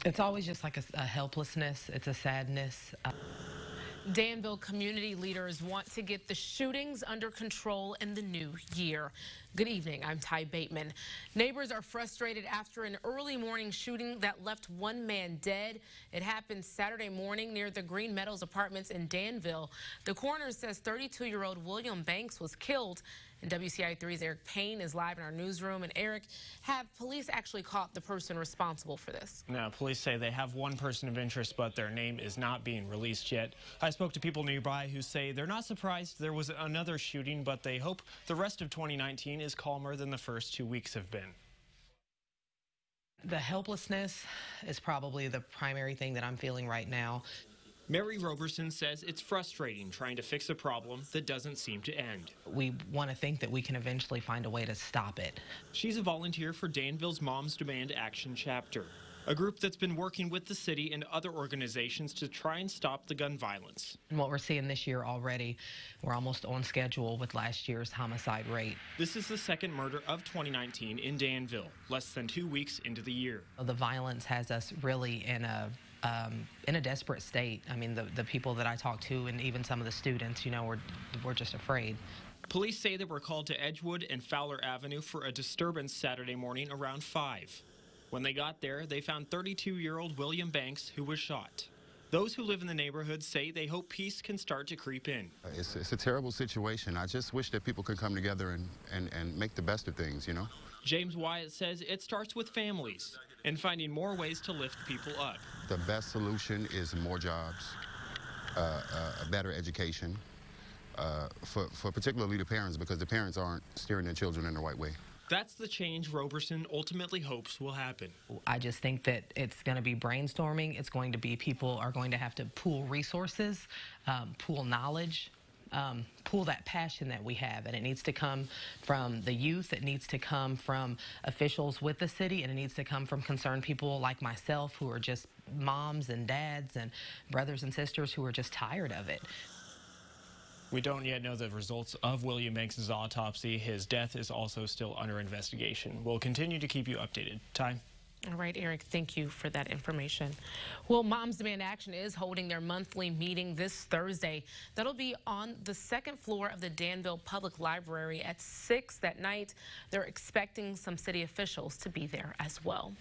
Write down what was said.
It's always just like a helplessness. It's a sadness. Danville community leaders want to get the shootings under control in the new year. Good evening, I'm Ty Bateman. Neighbors are frustrated after an early morning shooting that left one man dead. It happened Saturday morning near the Green Meadows apartments in Danville. The coroner says 32-year-old William Banks was killed. And WCIA 3's Eric Payne is live in our newsroom. And Eric, have police actually caught the person responsible for this? No, police say they have one person of interest, but their name is not being released yet. I spoke to people nearby who say they're not surprised there was another shooting, but they hope the rest of 2019 is calmer than the first 2 weeks have been. The helplessness is probably the primary thing that I'm feeling right now. Mary Roberson says it's frustrating trying to fix a problem that doesn't seem to end. We want to think that we can eventually find a way to stop it. She's a volunteer for Danville's Moms Demand Action chapter, a group that's been working with the city and other organizations to try and stop the gun violence. And what we're seeing this year already, we're almost on schedule with last year's homicide rate. This is the second murder of 2019 in Danville, less than 2 weeks into the year. The violence has us really in a desperate state. I mean, the people that I talk to and even some of the students, you know, we're just afraid. Police say they were called to Edgewood and Fowler Avenue for a disturbance Saturday morning around 5. When they got there, they found 32-year-old William Banks, who was shot. Those who live in the neighborhood say they hope peace can start to creep in. It's a terrible situation. I just wish that people could come together and make the best of things, you know? James Wyatt says it starts with families and finding more ways to lift people up. The best solution is more jobs, a better education, for particularly the parents, because the parents aren't steering their children in the right way. That's the change Roberson ultimately hopes will happen. I just think that it's going to be brainstorming. It's going to be people are going to have to pool resources, pool knowledge, pool that passion that we have, and it needs to come from the youth, it needs to come from officials with the city, and it needs to come from concerned people like myself who are just moms and dads and brothers and sisters who are just tired of it. We don't yet know the results of William Banks' autopsy. His death is also still under investigation. We'll continue to keep you updated. Ty? All right, Eric, thank you for that information. Well, Moms Demand Action is holding their monthly meeting this Thursday. That'll be on the second floor of the Danville Public Library at 6 that night. They're expecting some city officials to be there as well.